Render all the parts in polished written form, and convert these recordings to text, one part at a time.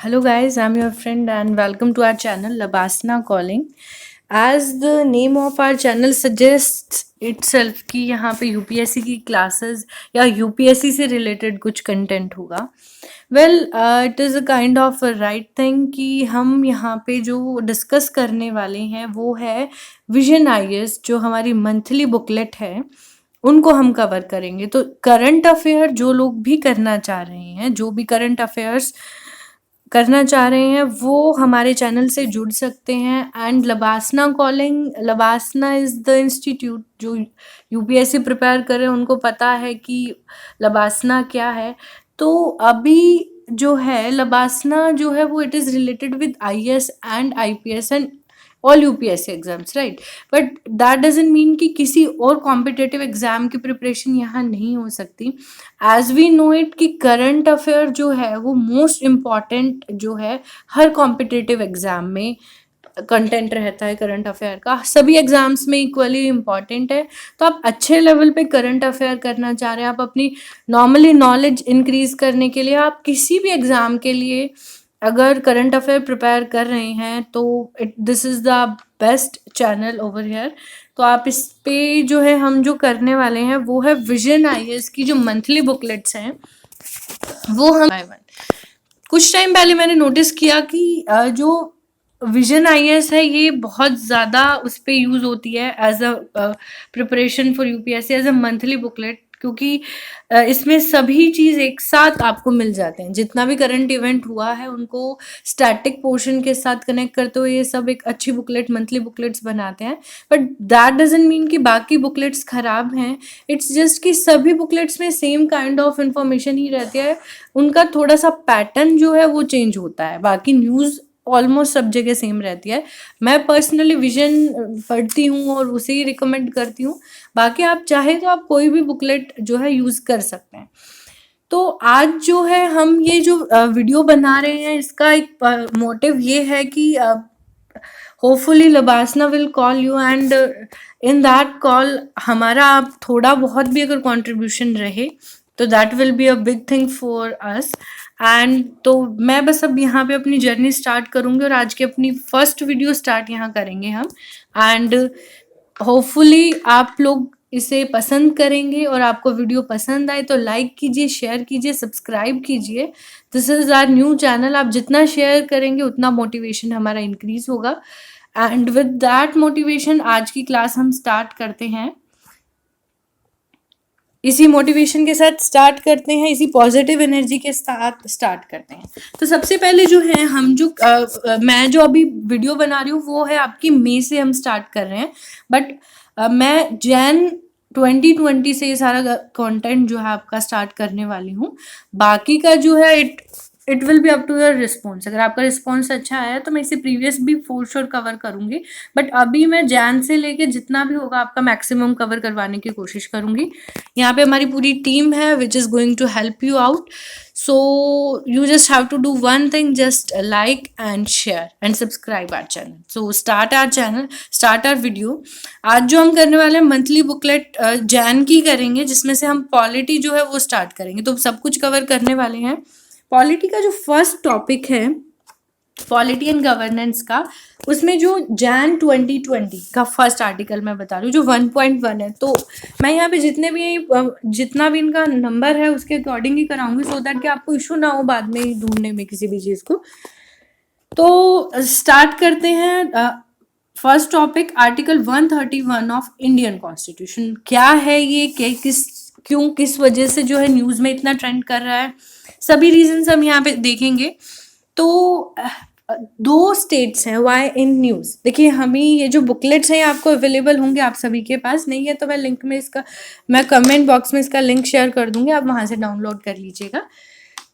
Hello, guys. I'm your friend, and welcome to our channel, Labasna Calling. As the name of our channel suggests itself कि यहाँ पे UPSC की classes या UPSC से related कुछ content होगा. Well, it is a kind of right thing कि हम यहाँ पे जो डिस्कस करने वाले हैं वो है विजन आईएएस, जो हमारी मंथली बुकलेट है उनको हम कवर करेंगे. तो करंट अफेयर जो लोग भी करना चाह रहे हैं, जो भी करंट अफेयर्स करना चाह रहे हैं, वो हमारे चैनल से जुड़ सकते हैं. And LBSNAA calling, LBSNAA is the institute जो यूपीएससी प्रिपेयर कर रहे हैं, उनको पता है कि लबासना क्या है. तो अभी जो है लबासना जो है वो it is related with IAS and IPS and all UPSC exams, right. But that doesn't mean कि किसी और कॉम्पिटिटिव एग्जाम की प्रिपरेशन यहाँ नहीं हो सकती. एज वी नो इट कि करंट अफेयर जो है वो मोस्ट इम्पॉर्टेंट जो है हर कॉम्पिटिटिव एग्जाम में कंटेंट रहता है. करंट अफेयर का सभी एग्जाम्स में इक्वली इम्पॉर्टेंट है. तो आप अच्छे लेवल पे करंट अफेयर करना चाह रहे हैं, आप अपनी नॉर्मली नॉलेज इंक्रीज करने के लिए, आप किसी भी एग्जाम के लिए अगर करंट अफेयर प्रिपेयर कर रहे हैं तो this is the best channel over here. तो आप इस पे जो है हम जो करने वाले हैं वो है विजन आईएएस की जो मंथली बुकलेट्स हैं वो हम कुछ टाइम पहले मैंने नोटिस किया कि जो विजन आईएएस है ये बहुत ज़्यादा उस पर यूज़ होती है as a preparation for UPSC as a monthly booklet, क्योंकि इसमें सभी चीज़ एक साथ आपको मिल जाते हैं. जितना भी करंट इवेंट हुआ है उनको स्टैटिक पोर्शन के साथ कनेक्ट करते हुए ये सब एक अच्छी बुकलेट, मंथली बुकलेट्स बनाते हैं. बट दैट डजंट मीन कि बाकी बुकलेट्स खराब हैं. इट्स जस्ट कि सभी बुकलेट्स में सेम काइंड ऑफ इंफॉर्मेशन ही रहती है, उनका थोड़ा सा पैटर्न जो है वो चेंज होता है. बाकी न्यूज़ ऑलमोस्ट सब जगह सेम रहती है. मैं पर्सनली विजन पढ़ती हूँ और उसे ही रिकमेंड करती हूँ. बाकी आप चाहे तो आप कोई भी बुकलेट जो है यूज़ कर सकते हैं. तो आज जो है हम ये जो वीडियो बना रहे हैं इसका एक मोटिव ये है कि hopefully LBSNAA will call you and in that call हमारा आप थोड़ा बहुत भी अगर कंट्रीब्यूशन रहे तो that will be a big thing for us. And तो मैं बस अब यहाँ पे अपनी जर्नी स्टार्ट करूँगी और आज की अपनी फर्स्ट वीडियो स्टार्ट यहाँ करेंगे हम. एंड होपफुली आप लोग इसे पसंद करेंगे और आपको वीडियो पसंद आए तो लाइक कीजिए, शेयर कीजिए, सब्सक्राइब कीजिए. This is our new channel. आप जितना शेयर करेंगे उतना मोटिवेशन हमारा इंक्रीज होगा. एंड विद दैट मोटिवेशन आज की क्लास हम स्टार्ट करते हैं. इसी मोटिवेशन के साथ स्टार्ट करते हैं, इसी पॉजिटिव एनर्जी के साथ स्टार्ट करते हैं. तो सबसे पहले जो है हम जो मैं जो अभी वीडियो बना रही हूँ वो है आपकी मई से हम स्टार्ट कर रहे हैं. बट मैं जैन 2020 से ये सारा कंटेंट जो है आपका स्टार्ट करने वाली हूँ. बाकी का जो है it will be up to your response. अगर आपका रिस्पॉन्स अच्छा आया तो मैं इसे प्रीवियस भी फॉर श्योर कवर करूँगी. बट अभी मैं जैन से लेके जितना भी होगा आपका मैक्सिमम कवर करवाने की कोशिश करूँगी. यहाँ पे हमारी पूरी टीम है which is going to help you out. So you just have to do one thing, just like and share and subscribe our channel. So start our channel, start our video. आज जो हम करने वाले हैं monthly booklet Jain की करेंगे, जिसमें से हम पॉलिटी जो है वो स्टार्ट करेंगे. तो सब कुछ कवर करने वाले हैं. पॉलिटी का जो फर्स्ट टॉपिक है पॉलिटी एंड गवर्नेंस का, उसमें जो जैन 2020 का फर्स्ट आर्टिकल मैं बता रही हूँ जो 1.1 है. तो मैं यहाँ पे जितना भी इनका नंबर है उसके अकॉर्डिंग ही कराऊंगी, सो दैट कि आपको इशू ना हो बाद में ढूंढने में किसी भी चीज़ को. तो स्टार्ट करते हैं. First topic article 131 of Indian constitution. क्या है ये, किस वजह से जो है न्यूज़ में इतना ट्रेंड कर रहा है, सभी रीजंस हम यहाँ पे देखेंगे. तो दो स्टेट्स हैं वाई इन न्यूज़. देखिए हमें ये जो बुकलेट्स हैं आपको अवेलेबल होंगे, आप सभी के पास. नहीं है तो मैं लिंक में इसका, मैं कमेंट बॉक्स में इसका लिंक शेयर कर दूंगी, आप वहाँ से डाउनलोड कर लीजिएगा.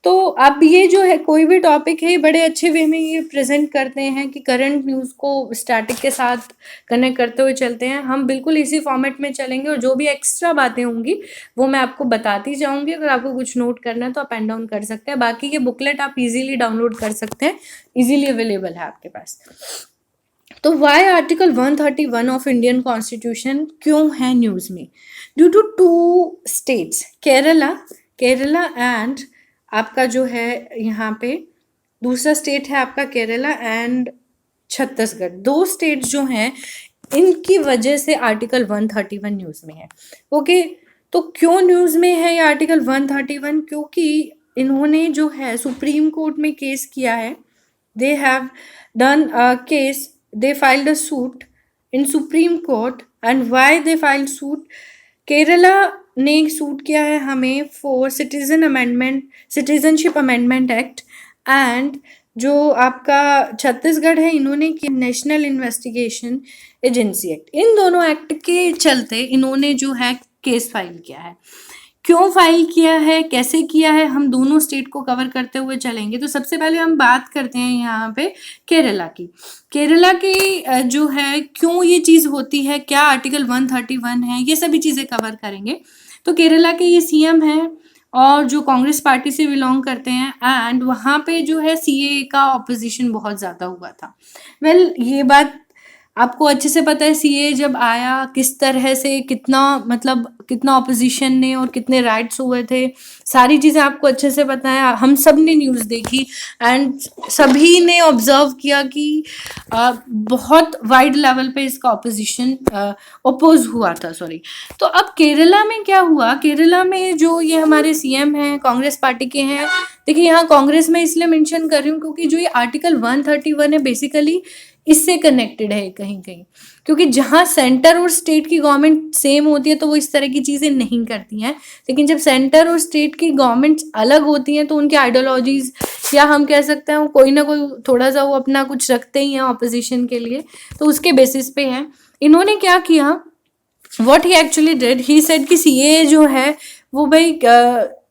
तो अब ये जो है कोई भी टॉपिक है बड़े अच्छे वे में ये प्रेजेंट करते हैं कि करंट न्यूज़ को स्टैटिक के साथ कनेक्ट करते हुए चलते हैं. हम बिल्कुल इसी फॉर्मेट में चलेंगे और जो भी एक्स्ट्रा बातें होंगी वो मैं आपको बताती जाऊंगी. अगर आपको कुछ नोट करना है तो आप पेन डाउन कर सकते हैं. बाकी ये बुकलेट आप इजीली डाउनलोड कर सकते हैं, इजीली अवेलेबल है आपके पास. तो why article 131 of Indian constitution क्यों है न्यूज़ में? Due to two states, Kerala and आपका जो है यहाँ पे दूसरा स्टेट है आपका केरला एंड छत्तीसगढ़। दो स्टेट जो हैं इनकी वजह से आर्टिकल 131 न्यूज़ में है। ओके, तो क्यों न्यूज़ में है ये आर्टिकल 131? क्योंकि इन्होंने जो है सुप्रीम कोर्ट में केस किया है। They have done a case, they filed a suit in supreme court. And why they filed suit? Kerala ने सूट किया है हमें for citizenship amendment act, and जो आपका छत्तीसगढ़ है इन्होंने किया नेशनल इन्वेस्टिगेशन एजेंसी एक्ट। इन दोनों एक्ट के चलते इन्होंने जो है केस फाइल किया है। क्यों फाइल किया है, कैसे किया है, हम दोनों स्टेट को कवर करते हुए चलेंगे। तो सबसे पहले हम बात करते हैं यहाँ पे केरला की। केरला की जो है क्यों ये चीज़ होती है, क्या आर्टिकल 131 है, ये सभी चीज़ें कवर करेंगे। तो केरला के ये सीएम हैं और जो कांग्रेस पार्टी से बिलोंग करते हैं, एंड वहाँ पे जो है सीएए का ऑपोजिशन बहुत ज़्यादा हुआ था। वेल ये बात आपको अच्छे से पता है, सीए जब आया किस तरह से कितना ऑपोजिशन ने और कितने राइट्स हुए थे, सारी चीज़ें आपको अच्छे से पता है। हम सब ने न्यूज़ देखी एंड सभी ने ऑब्जर्व किया कि बहुत वाइड लेवल पे इसका ऑपोजिशन अपोज हुआ था, सॉरी। तो अब केरला में क्या हुआ, केरला में जो ये हमारे सीएम हैं कांग्रेस पार्टी के हैं। देखिए यहाँ कांग्रेस में इसलिए मेंशन कर रही हूँ क्योंकि जो ये आर्टिकल 131 है बेसिकली इससे कनेक्टेड है कहीं कहीं, क्योंकि जहाँ सेंटर और स्टेट की गवर्नमेंट सेम होती है तो वो इस तरह की चीज़ें नहीं करती हैं। लेकिन जब सेंटर और स्टेट की गवर्नमेंट्स अलग होती हैं तो उनकी आइडियोलॉजीज, या हम कह सकते हैं कोई ना कोई थोड़ा सा वो अपना कुछ रखते ही हैं ऑपोजिशन के लिए, तो उसके बेसिस पे है। इन्होंने क्या किया, what he actually did, he said कि सीए जो है वो भाई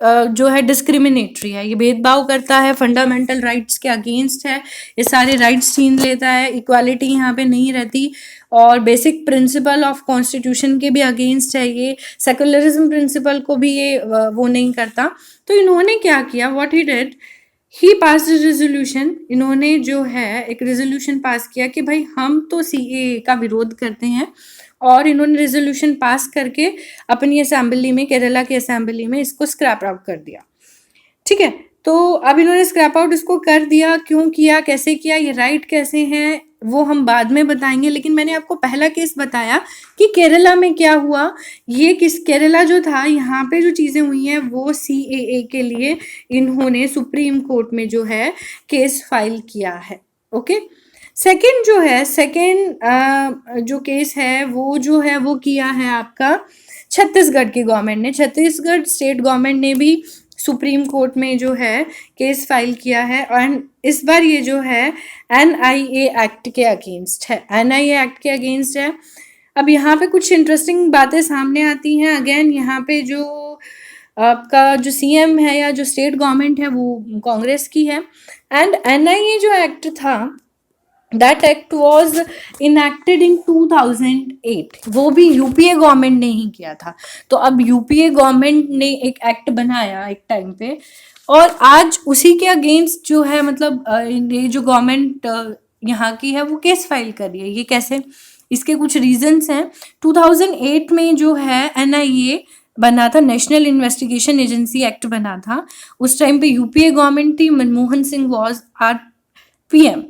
जो है डिस्क्रिमिनेटरी है, ये भेदभाव करता है, फंडामेंटल राइट्स के अगेंस्ट है, ये सारे राइट्स छीन लेता है, इक्वालिटी यहाँ पे नहीं रहती, और बेसिक प्रिंसिपल ऑफ कॉन्स्टिट्यूशन के भी अगेंस्ट है, ये सेकुलरिज्म प्रिंसिपल को भी ये वो नहीं करता। तो इन्होंने क्या किया, what he did, he pass resolution, इन्होंने जो है एक रेजोल्यूशन पास किया कि भाई हम तो सीए का विरोध करते हैं, और इन्होंने रेजोल्यूशन पास करके अपनी असेंबली में, केरला की असेंबली में इसको स्क्रैप आउट कर दिया। ठीक है, तो अब इन्होंने स्क्रैप आउट इसको कर दिया। क्यों किया, कैसे किया, ये राइट कैसे हैं वो हम बाद में बताएंगे। लेकिन मैंने आपको पहला केस बताया कि केरला में क्या हुआ। ये केरला जो था, यहाँ पे जो चीज़ें हुई हैं वो सीएए के लिए इन्होंने सुप्रीम कोर्ट में जो है केस फाइल किया है। ओके, सेकंड जो है, सेकंड जो केस है वो जो है वो किया है आपका छत्तीसगढ़ की गवर्नमेंट ने। छत्तीसगढ़ स्टेट गवर्नमेंट ने भी सुप्रीम कोर्ट में जो है केस फाइल किया है, एंड इस बार ये जो है एनआईए एक्ट के अगेंस्ट है, एनआईए एक्ट के अगेंस्ट है। अब यहाँ पे कुछ इंटरेस्टिंग बातें सामने आती हैं। अगेन यहाँ पे जो आपका जो सीएम है या जो स्टेट गवर्नमेंट है वो कांग्रेस की है, एंड एनआईए जो एक्ट था, दैट एक्ट वॉज इनएक्टेड इन 2008, वो भी यूपीए गवर्नमेंट ने ही किया था। तो अब यूपीए गवर्नमेंट ने एक एक्ट बनाया एक टाइम पे, और आज उसी के अगेंस्ट जो है ये जो गवर्नमेंट यहाँ की है वो केस फाइल कर रही है। ये कैसे, इसके कुछ रीजंस हैं। 2008 में जो है एनआईए बना था, नेशनल इन्वेस्टिगेशन एजेंसी एक्ट बना था। उस टाइम पे यूपीए गवर्नमेंट थी, Manmohan Singh was our PM.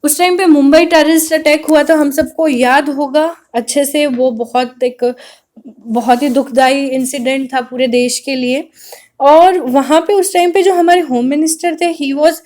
उस टाइम पे मुंबई टेररिस्ट अटैक हुआ था, हम सबको याद होगा अच्छे से। वो बहुत ही दुखदाई इंसिडेंट था पूरे देश के लिए। और वहाँ पे उस टाइम पे जो हमारे होम मिनिस्टर थे, ही वॉज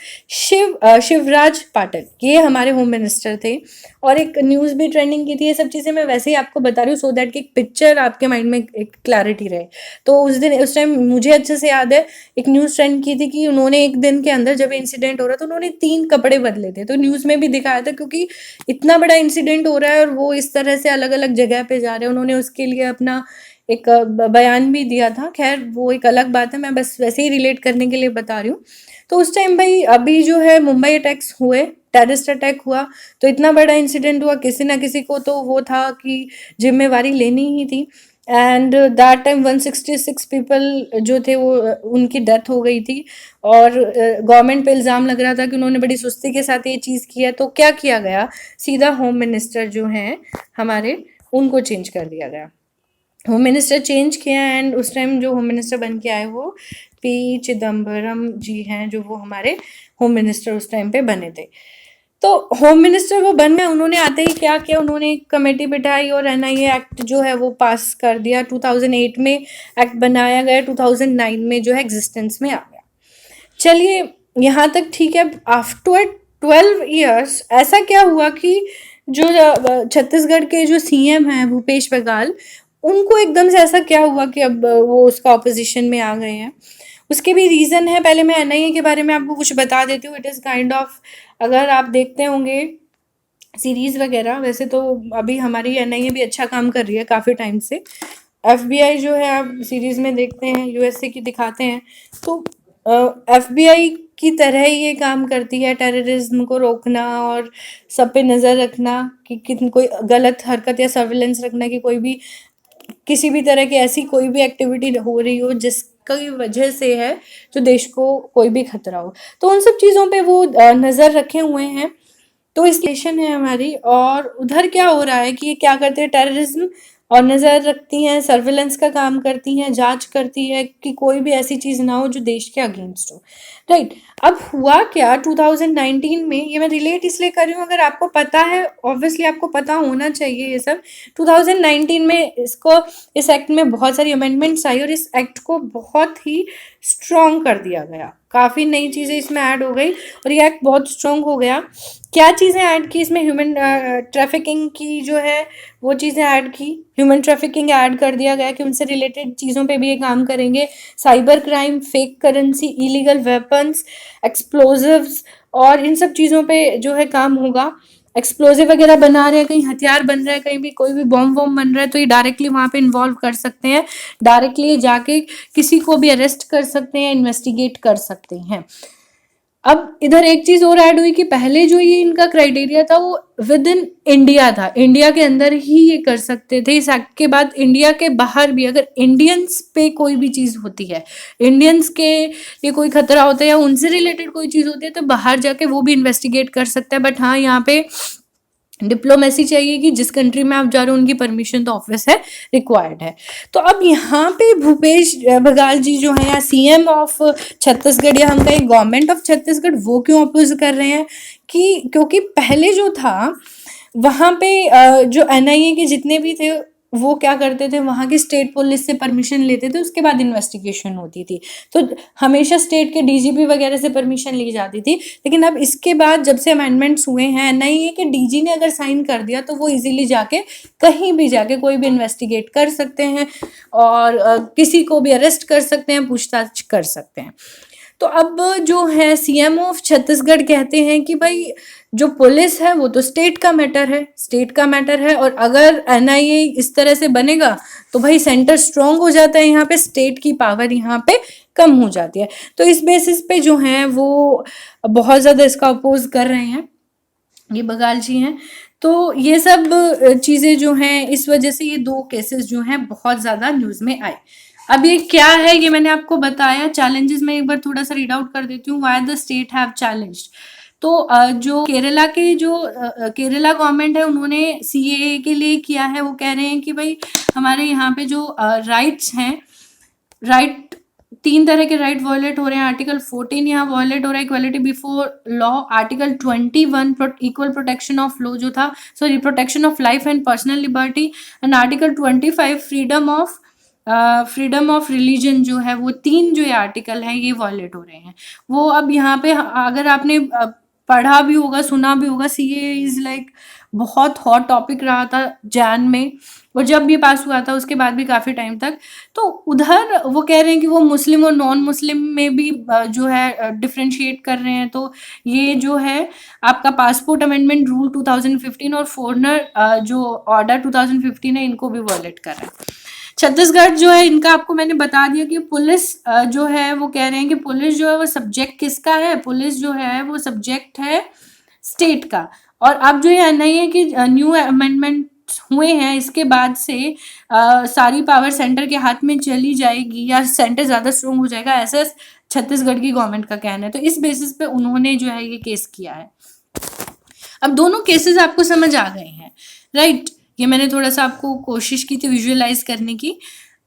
शिवराज पाटिल, ये हमारे होम मिनिस्टर थे। और एक न्यूज़ भी ट्रेंडिंग की थी। ये सब चीज़ें मैं वैसे ही आपको बता रही हूँ सो दैट कि एक पिक्चर आपके माइंड में एक क्लैरिटी रहे। तो उस टाइम मुझे अच्छे से याद है एक न्यूज़ ट्रेंड की थी कि उन्होंने एक दिन के अंदर जब इंसिडेंट हो रहा था उन्होंने 3 कपड़े बदले थे। तो न्यूज़ में भी दिखाया था क्योंकि इतना बड़ा इंसिडेंट हो रहा है और वो इस तरह से अलग अलग जगह पे जा रहे हैं। उन्होंने उसके लिए अपना एक बयान भी दिया था। खैर वो एक अलग बात है, मैं बस वैसे ही रिलेट करने के लिए बता रही हूँ। तो उस टाइम भाई अभी जो है मुंबई अटैक्स हुए, टेररिस्ट अटैक हुआ, तो इतना बड़ा इंसिडेंट हुआ, किसी ना किसी को तो वो था कि जिम्मेवारी लेनी ही थी। एंड दैट टाइम 166 पीपल जो थे वो उनकी डेथ हो गई थी, और गवर्नमेंट पे इल्ज़ाम लग रहा था कि उन्होंने बड़ी सुस्ती के साथ ये चीज़ किया। तो क्या किया गया, सीधा होम मिनिस्टर जो हैं हमारे उनको चेंज कर दिया गया। होम मिनिस्टर चेंज किया एंड उस टाइम जो होम मिनिस्टर बन के आए वो पी चिदम्बरम जी हैं, जो वो हमारे होम मिनिस्टर उस टाइम पे बने थे। तो होम मिनिस्टर वो बन गए, उन्होंने आते ही क्या किया, उन्होंने एक कमेटी बिठाई और एनआईए एक्ट जो है वो पास कर दिया। 2008 में एक्ट बनाया गया, 2009 में जो है एग्जिस्टेंस में आ गया। चलिए यहाँ तक ठीक है। आफ्टर 12 इयर्स ऐसा क्या हुआ कि जो छत्तीसगढ़ के जो सीएम हैं भूपेश बघेल, उनको एकदम से ऐसा क्या हुआ कि अब वो उसका ऑपोजिशन में आ गए हैं। उसके भी रीज़न है। पहले मैं एनआईए के बारे में आपको कुछ बता देती हूँ। इट इज़ काइंड ऑफ, अगर आप देखते होंगे सीरीज़ वगैरह, वैसे तो अभी हमारी एनआईए भी अच्छा काम कर रही है काफ़ी टाइम से। एफबीआई जो है आप सीरीज़ में देखते हैं यूएसए की दिखाते हैं, तो एफबीआई की तरह ही ये काम करती है, टेररिज्म को रोकना और सब पे नज़र रखना कि कोई गलत हरकत या सर्विलेंस रखना कि कोई भी किसी भी तरह की ऐसी कोई भी एक्टिविटी हो रही हो जिसकी वजह से है जो देश को कोई भी खतरा हो, तो उन सब चीज़ों पे वो नज़र रखे हुए हैं। तो इस स्टेशन है हमारी, और उधर क्या हो रहा है कि ये क्या करते हैं, टेररिज्म और नज़र रखती हैं, सर्विलेंस का काम करती हैं, जांच करती है कि कोई भी ऐसी चीज़ ना हो जो देश के अगेंस्ट हो। राइट। अब हुआ क्या 2019 में, ये मैं रिलेट इसलिए कर रही हूँ, अगर आपको पता है ऑब्वियसली आपको पता होना चाहिए ये सब। 2019 में इस एक्ट में बहुत सारी अमेंडमेंट्स आई और इस एक्ट को बहुत ही स्ट्रॉन्ग कर दिया गया। काफ़ी नई चीज़ें इसमें ऐड हो गई और ये एक्ट बहुत स्ट्रॉन्ग हो गया। क्या चीज़ें ऐड की इसमें, ह्यूमन ट्रैफिकिंग की जो है वो चीज़ें ऐड की, ह्यूमन ट्रैफिकिंग ऐड कर दिया गया कि उनसे रिलेटेड चीज़ों पे भी ये काम करेंगे। Cyber crime, fake currency, illegal weapons, explosives और इन सब चीज़ों पे जो है काम होगा। एक्सप्लोजिव वगैरह बना रहे हैं, कहीं हथियार बन रहा है, कहीं भी कोई भी बॉम्ब वॉम्ब बन रहा है, तो ये डायरेक्टली वहाँ पे इन्वॉल्व कर सकते हैं, डायरेक्टली जाके किसी को भी अरेस्ट कर सकते हैं, इन्वेस्टिगेट कर सकते हैं। अब इधर एक चीज और ऐड हुई कि पहले जो ये इनका क्राइटेरिया था वो विद इन इंडिया था, इंडिया के अंदर ही ये कर सकते थे। इस एक्ट के बाद इंडिया के बाहर भी अगर इंडियंस पे कोई भी चीज होती है, इंडियंस के लिए कोई खतरा होता है या उनसे रिलेटेड कोई चीज होती है, तो बाहर जाके वो भी इन्वेस्टिगेट कर सकता है। बट हाँ, यहाँ पे डिप्लोमेसी चाहिए कि जिस कंट्री में आप जा रहे हो उनकी परमिशन तो ऑब्वियस है, रिक्वायर्ड है। तो अब यहाँ पे भूपेश बघेल जी जो है या सीएम ऑफ छत्तीसगढ़, या हम कहें गवर्नमेंट ऑफ छत्तीसगढ़, वो क्यों अपोज कर रहे हैं कि क्योंकि पहले जो था वहाँ पे जो एनआईए के जितने भी थे वो क्या करते थे, वहाँ की स्टेट पुलिस से परमिशन लेते थे, उसके बाद इन्वेस्टिगेशन होती थी। तो हमेशा स्टेट के डीजीपी वगैरह से परमिशन ली जाती थी। लेकिन अब इसके बाद जब से अमेंडमेंट्स हुए हैं, एनआईए के डीजी ने अगर साइन कर दिया तो वो इजीली जाके कहीं भी जाके कोई भी इन्वेस्टिगेट कर सकते हैं और किसी को भी अरेस्ट कर सकते हैं, पूछताछ कर सकते हैं। तो अब जो है सीएम ऑफ छत्तीसगढ़ कहते हैं कि भाई जो पुलिस है वो तो स्टेट का मैटर है, स्टेट का मैटर है, और अगर एनआईए इस तरह से बनेगा तो भाई सेंटर स्ट्रांग हो जाता है, यहाँ पे स्टेट की पावर यहाँ पे कम हो जाती है। तो इस बेसिस पे जो है वो बहुत ज़्यादा इसका अपोज कर रहे हैं, ये बघेल जी हैं। तो ये सब चीज़ें जो हैं इस वजह से ये दो केसेस जो हैं बहुत ज़्यादा न्यूज़ में आए। अब ये क्या है ये मैंने आपको बताया। चैलेंजेस में एक बार थोड़ा सा रीड आउट कर देती हूँ। Why the state have challenged. तो जो केरला के जो केरला गवर्नमेंट है उन्होंने सीएए के लिए किया है। वो कह रहे हैं कि भाई हमारे यहाँ पे जो राइट्स हैं, राइट, 3 तरह के राइट वायलेट हो रहे हैं। आर्टिकल 14 यहाँ वायलेट हो रहा है, equality before law. Article 21 equal protection of law जो था, sorry, protection of life and personal liberty. And article 25 freedom of religion जो है, वो 3 जो ये आर्टिकल हैं ये वायलेट हो रहे हैं। वो अब यहाँ पे अगर आपने पढ़ा भी होगा, सुना भी होगा, सीए इज लाइक बहुत हॉट टॉपिक रहा था जैन में, और जब ये पास हुआ था उसके बाद भी काफ़ी टाइम तक। तो उधर वो कह रहे हैं कि वो मुस्लिम और नॉन मुस्लिम में भी जो है डिफ्रेंशिएट कर रहे हैं। तो ये जो है आपका पासपोर्ट अमेंडमेंट रूल 2015 और फॉरनर जो ऑर्डर 2015 है, इनको भी वायलेट कर रहे हैं। छत्तीसगढ़ जो है इनका आपको मैंने बता दिया कि पुलिस जो है वो कह रहे हैं कि पुलिस जो है वो सब्जेक्ट किसका है, पुलिस जो है वो सब्जेक्ट है स्टेट का। और अब जो ये एनआईए की न्यू अमेंडमेंट हुए हैं इसके बाद से सारी पावर सेंटर के हाथ में चली जाएगी या सेंटर ज़्यादा स्ट्रॉन्ग हो जाएगा, ऐसा छत्तीसगढ़ की गवर्नमेंट का कहना है। तो इस बेसिस पे उन्होंने जो है ये केस किया है। अब दोनों केसेस आपको समझ आ गए हैं, राइट। ये मैंने थोड़ा सा आपको कोशिश की थी विजुअलाइज करने की।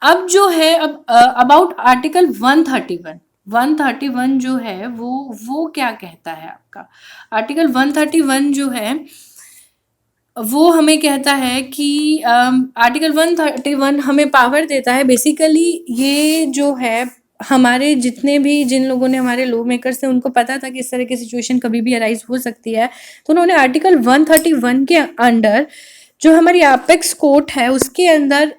अब जो है, अब अबाउट आर्टिकल 131 जो है वो क्या कहता है आपका। आर्टिकल 131 जो है वो हमें कहता है कि आर्टिकल 131 हमें पावर देता है बेसिकली। ये जो है हमारे जितने भी जिन लोगों ने हमारे लॉ मेकर्स थे उनको पता था कि इस तरह की सिचुएशन कभी भी अराइज हो सकती है, तो उन्होंने आर्टिकल 131 के अंडर जो हमारी अपेक्स कोर्ट है उसके अंदर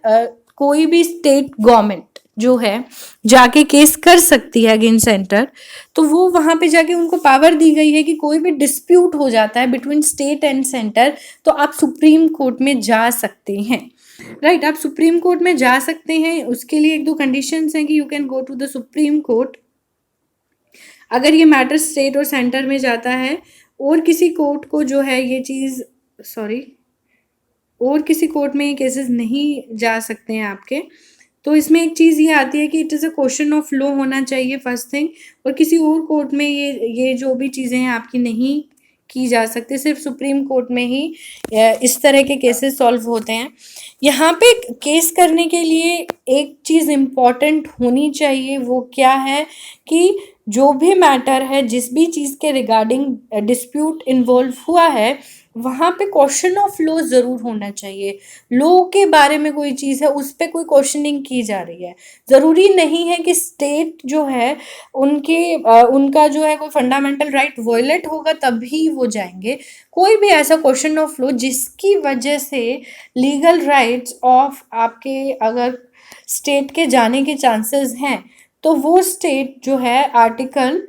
कोई भी स्टेट गवर्नमेंट जो है जाके केस कर सकती है अगेंस्ट सेंटर। तो वो वहां पे जाके उनको पावर दी गई है कि कोई भी डिस्प्यूट हो जाता है बिटवीन स्टेट एंड सेंटर तो आप सुप्रीम कोर्ट में जा सकते हैं। राइट, आप सुप्रीम कोर्ट में जा सकते हैं। उसके लिए एक दो कंडीशंस हैं कि you can go to the supreme court अगर ये मैटर स्टेट और सेंटर में जाता है, और किसी कोर्ट को जो है ये चीज और किसी कोर्ट में ये केसेस नहीं जा सकते हैं आपके। तो इसमें एक चीज़ ये आती है कि it is a question of law होना चाहिए फर्स्ट थिंग, और किसी और कोर्ट में ये जो भी चीज़ें हैं आपकी नहीं की जा सकती, सिर्फ सुप्रीम कोर्ट में ही इस तरह के केसेस सॉल्व होते हैं। यहाँ पे केस करने के लिए एक चीज़ इम्पॉर्टेंट होनी चाहिए, वो क्या है कि जो भी मैटर है, जिस भी चीज़ के रिगार्डिंग डिस्प्यूट इन्वॉल्व हुआ है, वहाँ पे क्वेश्चन ऑफ लॉ ज़रूर होना चाहिए। लॉ के बारे में कोई चीज़ है उस पर कोई क्वेश्चनिंग की जा रही है। ज़रूरी नहीं है कि स्टेट जो है उनका जो है कोई फंडामेंटल राइट वायलेट होगा तभी वो जाएंगे। कोई भी ऐसा क्वेश्चन ऑफ लॉ जिसकी वजह से लीगल राइट्स ऑफ आपके अगर स्टेट के जाने के चांसेस हैं, तो वो स्टेट जो है आर्टिकल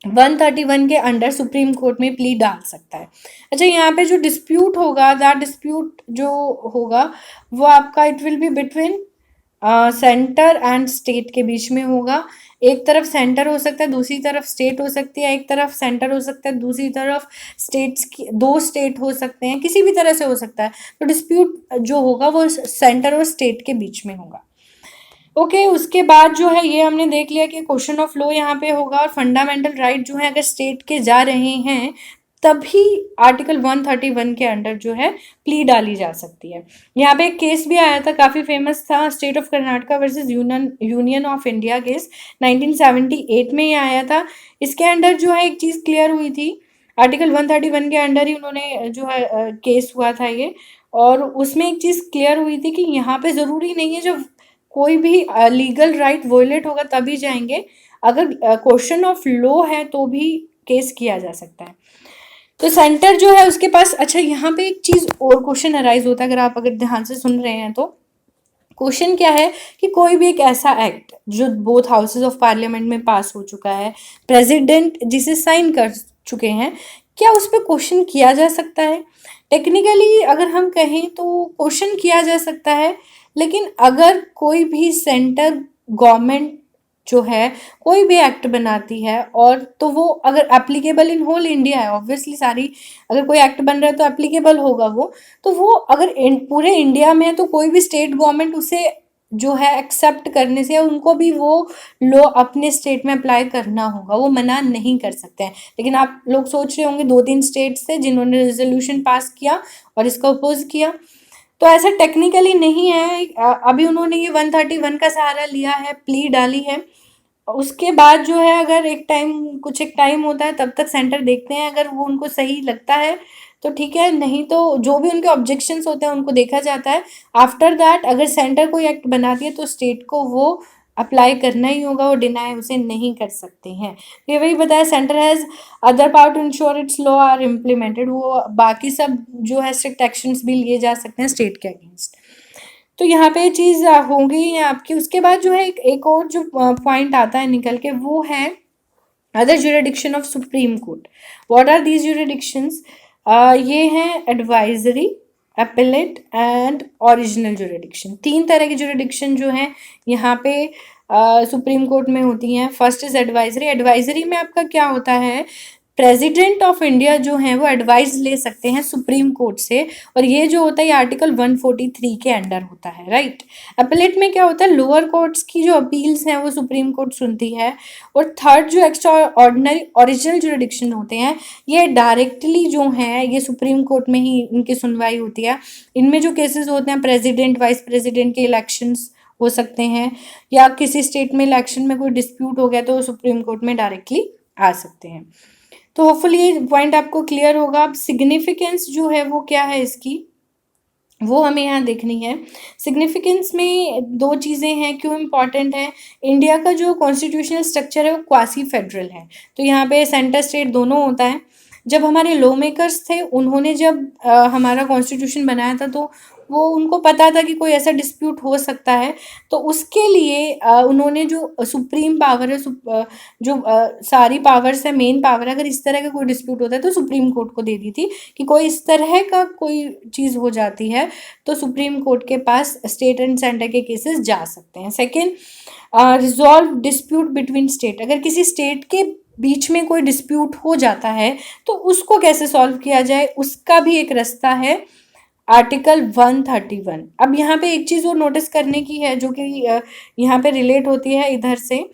131 के अंडर सुप्रीम कोर्ट में प्ली डाल सकता है। अच्छा, यहाँ पे जो डिस्प्यूट होगा, दैट डिस्प्यूट जो होगा वो आपका it will be between centre and state के बीच में होगा। एक तरफ सेंटर हो सकता है, दूसरी तरफ स्टेट हो सकती है, एक तरफ सेंटर हो सकता है, दूसरी तरफ स्टेट्स की दो स्टेट हो सकते हैं, किसी भी तरह से हो सकता है। तो डिस्प्यूट जो होगा वो सेंटर और स्टेट के बीच में होगा। ओके, उसके बाद जो है ये हमने देख लिया कि क्वेश्चन ऑफ लॉ यहाँ पे होगा, और फंडामेंटल राइट जो है अगर स्टेट के जा रहे हैं तभी आर्टिकल 131 के अंडर जो है प्ली डाली जा सकती है। यहाँ पे एक केस भी आया था, काफ़ी फेमस था, state of Karnataka versus union of India case 1978 में ये आया था। इसके अंडर जो है एक चीज़ क्लियर हुई थी, आर्टिकल 131 के अंडर ही उन्होंने जो है केस हुआ था ये, और उसमें एक चीज़ क्लियर हुई थी कि यहाँ पे ज़रूरी नहीं है जब कोई भी लीगल राइट वायलेट होगा तभी जाएंगे, अगर क्वेश्चन ऑफ लॉ है तो भी केस किया जा सकता है। तो सेंटर जो है उसके पास, अच्छा यहाँ पे एक चीज़ और क्वेश्चन अराइज होता है, अगर ध्यान से सुन रहे हैं तो क्वेश्चन क्या है कि कोई भी एक ऐसा एक्ट जो बोथ हाउसेज ऑफ पार्लियामेंट में पास हो चुका है, प्रेसिडेंट जिसे साइन कर चुके हैं, क्या उस पर क्वेश्चन किया जा सकता है। टेक्निकली अगर हम कहें तो क्वेश्चन किया जा सकता है, लेकिन अगर कोई भी सेंटर गवर्नमेंट जो है कोई भी एक्ट बनाती है, और तो वो अगर एप्लीकेबल इन होल इंडिया है, ऑब्वियसली सारी अगर कोई एक्ट बन रहा है तो एप्लीकेबल होगा वो, तो वो अगर पूरे इंडिया में है तो कोई भी स्टेट गवर्नमेंट उसे जो है एक्सेप्ट करने से, उनको भी वो लॉ अपने स्टेट में अप्लाई करना होगा, वो मना नहीं कर सकते हैं। लेकिन आप लोग सोच रहे होंगे 2-3 स्टेट्स थे जिन्होंने रेजोल्यूशन पास किया और इसका अपोज किया, तो ऐसा टेक्निकली नहीं है। अभी उन्होंने ये 131 का सहारा लिया है, प्ली डाली है। उसके बाद जो है अगर एक टाइम होता है तब तक सेंटर देखते हैं, अगर वो उनको सही लगता है तो ठीक है, नहीं तो जो भी उनके ऑब्जेक्शंस होते हैं उनको देखा जाता है। आफ्टर दैट अगर सेंटर कोई एक्ट बनाती है तो स्टेट को वो अप्लाई करना ही होगा, वो डिनाई उसे नहीं कर सकते हैं। ये वही बताया, centre has other power to ensure its law are implemented, वो बाकी सब जो है स्ट्रिक्ट एक्शंस भी लिए जा सकते हैं स्टेट के अगेंस्ट। तो यहाँ पे चीज़ होगी आपकी। उसके बाद जो है एक और जो पॉइंट आता है निकल के, वो है other jurisdiction of Supreme Court. What are these jurisdictions? ये हैं advisory, appellate and original jurisdiction. 3 तरह की जुरिडिक्शन जो हैं यहाँ पे सुप्रीम कोर्ट में होती हैं। First is advisory. एडवाइजरी में आपका क्या होता है प्रेसिडेंट ऑफ इंडिया जो है वो एडवाइस ले सकते हैं सुप्रीम कोर्ट से, और ये जो होता है ये आर्टिकल 143 के अंडर होता है, राइट। अपीलेट में क्या होता है, लोअर कोर्ट्स की जो अपील्स हैं वो सुप्रीम कोर्ट सुनती है, और थर्ड जो एक्स्ट्रा ऑर्डिनरी ओरिजिनल जुरिडिक्शन होते हैं ये डायरेक्टली जो है ये सुप्रीम कोर्ट में ही इनकी सुनवाई होती है। इनमें जो केसेस होते हैं प्रेसिडेंट वाइस प्रेसिडेंट के इलेक्शंस हो सकते हैं, या किसी स्टेट में इलेक्शन में कोई डिस्प्यूट हो गया तो सुप्रीम कोर्ट में डायरेक्टली आ सकते हैं। तो होपफुली ये पॉइंट आपको क्लियर होगा। अब सिग्निफिकेंस जो है वो क्या है इसकी, वो हमें यहाँ देखनी है। सिग्निफिकेंस में दो चीज़ें हैं, क्यों इम्पॉर्टेंट है। इंडिया का जो कॉन्स्टिट्यूशनल स्ट्रक्चर है वो क्वासी फेडरल है, तो यहाँ पे सेंटर स्टेट दोनों होता है। जब हमारे लॉ मेकर्स थे उन्होंने जब हमारा कॉन्स्टिट्यूशन बनाया था तो वो उनको पता था कि कोई ऐसा डिस्प्यूट हो सकता है, तो उसके लिए उन्होंने जो सुप्रीम पावर है जो सारी पावर्स है, मेन पावर है, अगर इस तरह का कोई डिस्प्यूट होता है तो सुप्रीम कोर्ट को दे दी थी कि कोई इस तरह का कोई चीज़ हो जाती है तो सुप्रीम कोर्ट के पास स्टेट एंड सेंटर के केसेस जा सकते हैं। Second, resolve dispute between state, अगर किसी स्टेट के बीच में कोई डिस्प्यूट हो जाता है तो उसको कैसे सॉल्व किया जाए उसका भी एक रास्ता है, आर्टिकल 131। अब यहाँ पे एक चीज़ और नोटिस करने की है जो कि यहाँ पे रिलेट होती है इधर से।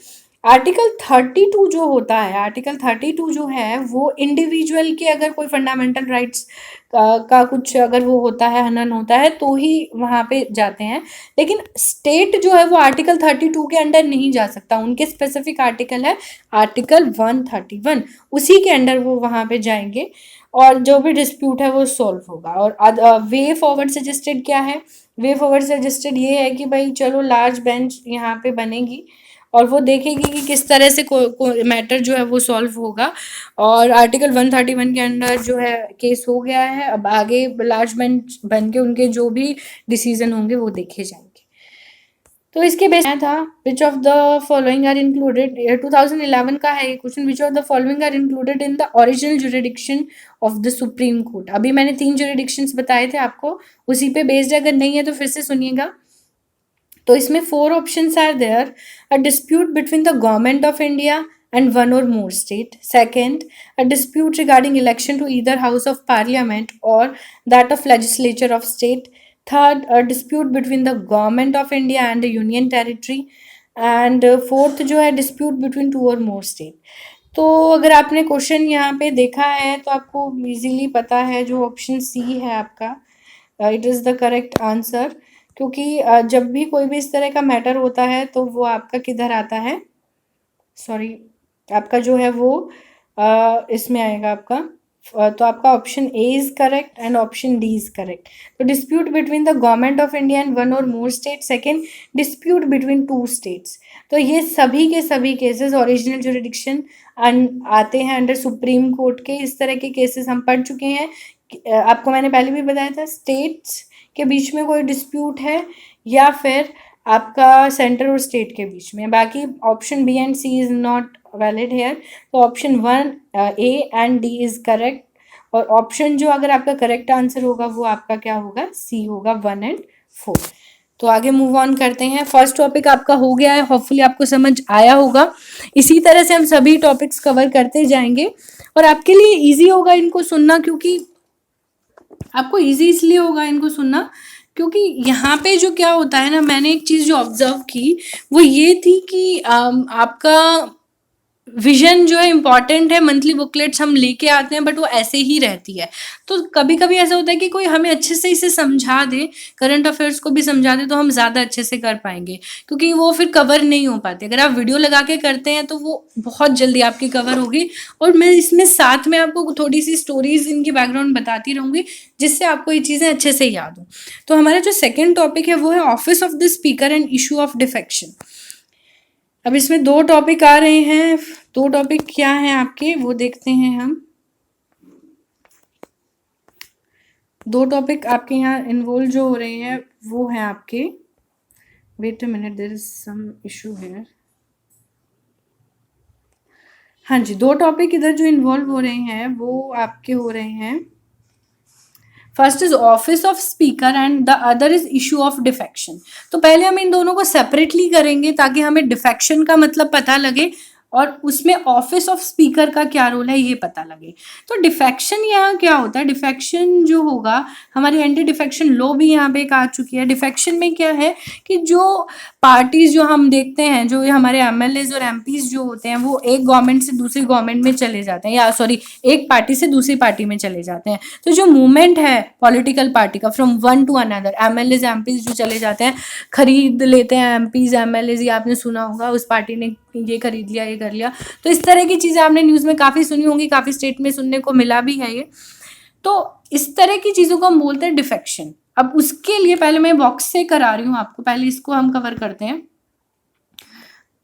आर्टिकल 32 जो होता है, आर्टिकल 32 जो है वो इंडिविजुअल के अगर कोई फंडामेंटल राइट्स का कुछ अगर वो होता है, हनन होता है तो ही वहाँ पे जाते हैं, लेकिन स्टेट जो है वो आर्टिकल 32 के अंडर नहीं जा सकता। उनके स्पेसिफिक आर्टिकल है आर्टिकल 131, उसी के अंडर वो वहाँ पे जाएंगे और जो भी डिस्प्यूट है वो सॉल्व होगा। और वे फॉरवर्ड सजेस्टेड क्या है, वे फॉरवर्ड सजेस्टेड ये है कि भाई चलो लार्ज बेंच यहाँ पे बनेगी और वो देखेगी कि किस तरह से मैटर जो है वो सॉल्व होगा, और आर्टिकल 131 के अंडर जो है केस हो गया है। अब आगे लार्ज बेंच बन के उनके जो भी डिसीजन होंगे वो देखे जाएंगे। तो इसके बेस था which of the following are included, 2011 का है ये question, which of the following are included in the original jurisdiction of the supreme court. अभी मैंने 3 जुरिडिक्शंस बताए थे आपको, उसी पे बेस्ड अगर नहीं है तो फिर से सुनिएगा। तो इसमें 4 options are there, a dispute between the government of India and one or more state. Second, a dispute regarding election to either house of parliament or that of legislature of state. Third, a dispute between the government of India and the union territory. And fourth जो है dispute between 2 or more state. तो अगर आपने question यहाँ पे देखा है तो आपको इजीली पता है जो ऑप्शन सी है आपका, it is the correct answer, क्योंकि जब भी कोई भी इस तरह का मैटर होता है तो वो आपका किधर आता है, सॉरी आपका जो है वो इसमें आएगा आपका, तो आपका option A is correct and option D is correct. तो dispute between the government of India and one और more state, second dispute between 2 states. तो ये सभी के सभी केसेस ओरिजिनल जुरिडिक्शन आते हैं अंडर सुप्रीम कोर्ट के। इस तरह के केसेस हम पढ़ चुके हैं, आपको मैंने पहले भी बताया था, स्टेट्स के बीच में कोई डिस्प्यूट है या फिर आपका सेंटर और स्टेट के बीच में। बाकी option B and C is not valid here, तो option 1 A and D is correct, और ऑप्शन जो अगर आपका करेक्ट आंसर होगा वो आपका क्या होगा, सी होगा, 1 and 4। तो आगे मूव ऑन करते हैं। फर्स्ट टॉपिक आपका हो गया है, होपफुली आपको समझ आया होगा। इसी तरह से हम सभी टॉपिक्स कवर करते जाएंगे और आपके लिए ईजी होगा इनको सुनना, क्योंकि आपको ईजी इसलिए होगा इनको सुनना क्योंकि यहाँ पे जो क्या होता है ना, मैंने एक चीज़ जो ऑब्जर्व की वो ये थी कि आपका विजन जो है इम्पॉर्टेंट है, मंथली बुकलेट्स हम लेके आते हैं बट वो ऐसे ही रहती है। तो कभी कभी ऐसा होता है कि कोई हमें अच्छे से इसे समझा दे, करंट अफेयर्स को भी समझा दे तो हम ज़्यादा अच्छे से कर पाएंगे, क्योंकि वो फिर कवर नहीं हो पाते। अगर आप वीडियो लगा के करते हैं तो वो बहुत जल्दी आपकी कवर होगी, और मैं इसमें साथ में आपको थोड़ी सी स्टोरीज इनकी बैकग्राउंड बताती रहूँगी जिससे आपको ये चीज़ें अच्छे से याद हो। तो हमारा जो सेकेंड टॉपिक है वो है office of the speaker and issue of defection. अब इसमें 2 टॉपिक आ रहे हैं, 2 टॉपिक क्या हैं आपके वो देखते हैं हम। 2 टॉपिक आपके यहाँ इन्वॉल्व जो हो रहे हैं वो हैं आपके, wait a minute there is some issue here. हाँ जी, 2 टॉपिक इधर जो इन्वॉल्व हो रहे हैं वो आपके हो रहे हैं, first is office of speaker and the other is issue of defection. तो पहले हम इन दोनों को सेपरेटली करेंगे ताकि हमें डिफेक्शन का मतलब पता लगे, और उसमें ऑफिस ऑफ स्पीकर का क्या रोल है ये पता लगे। तो डिफेक्शन यहाँ क्या होता है, डिफेक्शन जो होगा, हमारी एंटी डिफेक्शन लॉ भी यहाँ पे एक आ चुकी है। डिफेक्शन में क्या है कि जो पार्टीज जो हम देखते हैं, जो ये हमारे एमएलएज और एमपीज जो होते हैं, वो एक गवर्नमेंट से दूसरी गवर्नमेंट में चले जाते हैं, या सॉरी एक पार्टी से दूसरी पार्टी में चले जाते हैं। तो जो मूवमेंट है पॉलिटिकल पार्टी का from one two another, MLAs MPs जो चले जाते हैं, खरीद लेते हैं एमपीज एमएलएज, ये आपने सुना होगा, उस पार्टी ने ये खरीद लिया, ये कर लिया। तो इस तरह की चीजें आपने न्यूज में काफी सुनी होंगी, काफी स्टेट में सुनने को मिला भी है ये। तो इस तरह की चीजों को हम बोलते हैं डिफेक्शन। अब उसके लिए पहले मैं बॉक्स से करा रही हूँ आपको, पहले इसको हम कवर करते हैं।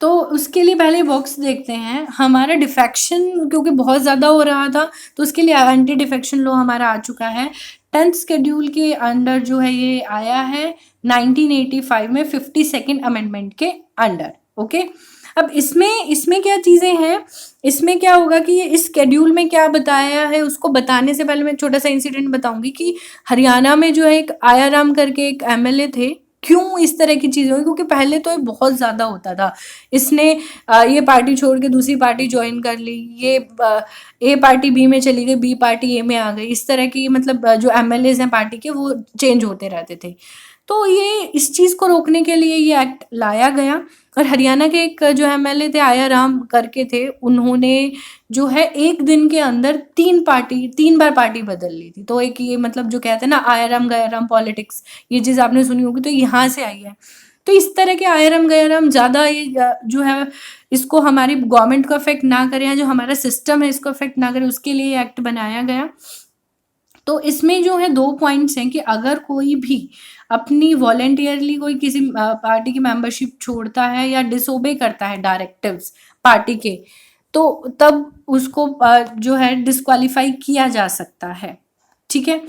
तो उसके लिए पहले बॉक्स देखते हैं। हमारा डिफेक्शन क्योंकि बहुत ज़्यादा हो रहा था, तो उसके लिए एंटी डिफेक्शन लॉ हमारा आ चुका है। 10th शेड्यूल के अंडर जो है ये आया है 1985 में 52nd अमेंडमेंट के अंडर। ओके, अब इसमें क्या चीज़ें हैं, इसमें क्या होगा कि ये इस शेड्यूल में क्या बताया है, उसको बताने से पहले मैं छोटा सा इंसिडेंट बताऊंगी कि हरियाणा में जो है एक आयाराम करके एक एमएलए थे। क्यों इस तरह की चीज़ें हुई, क्योंकि पहले तो ये बहुत ज़्यादा होता था। इसने ये पार्टी छोड़ के दूसरी पार्टी ज्वाइन कर ली, ये ए पार्टी बी में चली गई, बी पार्टी ए में आ गई, इस तरह की मतलब जो एमएलएज हैं पार्टी के वो चेंज होते रहते थे। तो ये इस चीज़ को रोकने के लिए ये एक्ट लाया गया। और हरियाणा के एक जो एमएलए थे आयाराम करके थे, उन्होंने जो है एक दिन के अंदर 3 बार पार्टी बदल ली थी। तो एक ये मतलब जो कहते हैं ना आयाराम गयाराम पॉलिटिक्स, ये चीज़ आपने सुनी होगी, तो यहाँ से आई है। तो इस तरह के आयाराम गयाराम ज़्यादा ये जो है इसको हमारी गवर्नमेंट को अफेक्ट ना करे, या जो हमारा सिस्टम है इसको अफेक्ट ना करे, उसके लिए एक्ट बनाया गया। तो इसमें जो है 2 पॉइंट्स हैं कि अगर कोई भी अपनी वॉलेंटियरली कोई किसी पार्टी की मेंबरशिप छोड़ता है या डिसोबे करता है डायरेक्टिव्स पार्टी के, तो तब उसको जो है डिस्क्वालीफाई किया जा सकता है। ठीक है,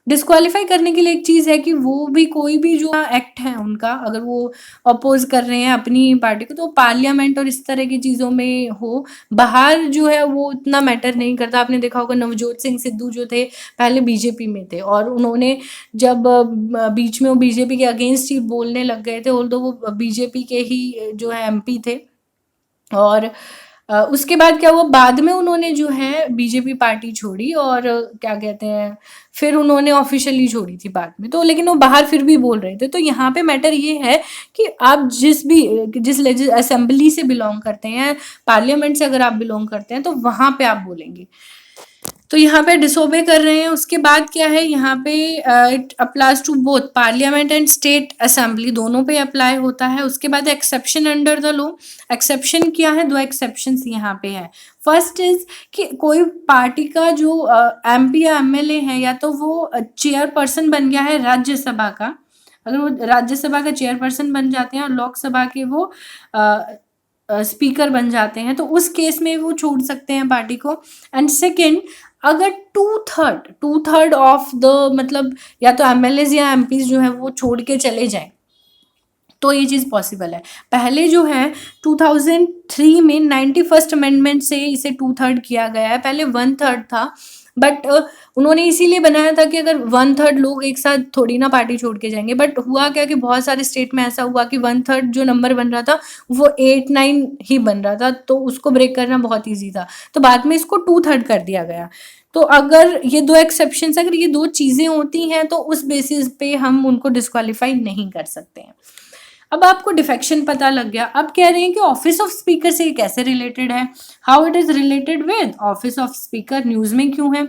डिस्क्वालीफाई करने के लिए एक चीज़ है कि वो भी कोई भी जो एक्ट है उनका, अगर वो अपोज कर रहे हैं अपनी पार्टी को, तो पार्लियामेंट और इस तरह की चीज़ों में हो, बाहर जो है वो उतना मैटर नहीं करता। आपने देखा होगा नवजोत सिंह सिद्धू जो थे पहले बीजेपी में थे, और उन्होंने जब बीच में वो बीजेपी के अगेंस्ट ही बोलने लग गए थे, ऑल्दो वो बीजेपी के ही जो है एमपी थे। और उसके बाद क्या हुआ, बाद में उन्होंने जो है बीजेपी पार्टी छोड़ी, और क्या कहते हैं फिर उन्होंने ऑफिशियली छोड़ी थी बाद में। तो लेकिन वो बाहर फिर भी बोल रहे थे। तो यहाँ पे मैटर ये है कि आप जिस असेंबली से बिलोंग करते हैं, पार्लियामेंट से अगर आप बिलोंग करते हैं, तो वहाँ पे आप बोलेंगे। तो यहाँ पे डिसोबे कर रहे हैं। उसके बाद क्या है, यहाँ पे it applies to both parliament and state assembly, दोनों पे अप्लाई होता है। उसके बाद exception under the law, exception क्या है, 2 एक्सेप्शंस यहाँ पे है। फर्स्ट इज कि कोई पार्टी का जो एमपी या एमएलए है, या तो वो चेयरपर्सन बन गया है राज्यसभा का, अगर वो राज्यसभा का चेयरपर्सन बन जाते हैं और लोकसभा के वो स्पीकर बन जाते हैं, तो उस केस में वो छोड़ सकते हैं पार्टी को। एंड सेकेंड, अगर 2/3 ऑफ द मतलब या तो एमएलएज या एमपीज जो है वो छोड़ के चले जाएं, तो ये चीज़ पॉसिबल है। पहले जो है 2003 में 91st अमेंडमेंट से इसे 2/3 किया गया है, पहले 1/3 था। बट उन्होंने इसीलिए बनाया था कि अगर 1/3 लोग एक साथ थोड़ी ना पार्टी छोड़ के जाएंगे। बट हुआ क्या कि बहुत सारे स्टेट में ऐसा हुआ कि 1/3 जो नंबर बन रहा था वो 8-9 ही बन रहा था, तो उसको ब्रेक करना बहुत ईजी था। तो बाद में इसको 2/3 कर दिया गया। तो अगर ये 2 एक्सेप्शंस, अगर ये 2 चीज़ें होती हैं, तो उस बेसिस पे हम उनको डिस्क्वालीफाई नहीं कर सकते हैं। अब आपको डिफेक्शन पता लग गया। अब कह रहे हैं कि ऑफिस ऑफ स्पीकर से कैसे रिलेटेड है, how it is related with office of speaker, news में क्यों है।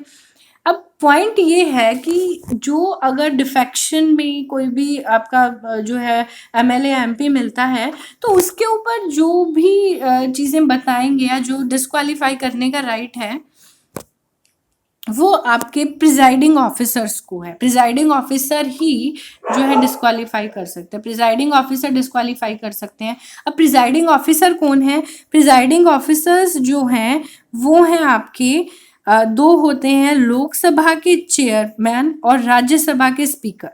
अब पॉइंट ये है कि जो अगर डिफेक्शन में कोई भी आपका जो है एमएलए एमपी मिलता है, तो उसके ऊपर जो भी चीज़ें बताएंगे या जो डिस्क्वालीफाई करने का राइट है, वो आपके प्रिजाइडिंग ऑफिसर्स को है। प्रिजाइडिंग ऑफिसर ही जो है डिस्क्वालीफाई कर सकते हैं, प्रिजाइडिंग ऑफिसर डिस्क्वालीफाई कर सकते हैं। अब प्रिजाइडिंग ऑफिसर कौन है, प्रिजाइडिंग ऑफिसर्स जो हैं वो हैं आपके 2 होते हैं, लोकसभा के चेयरमैन और राज्यसभा के स्पीकर।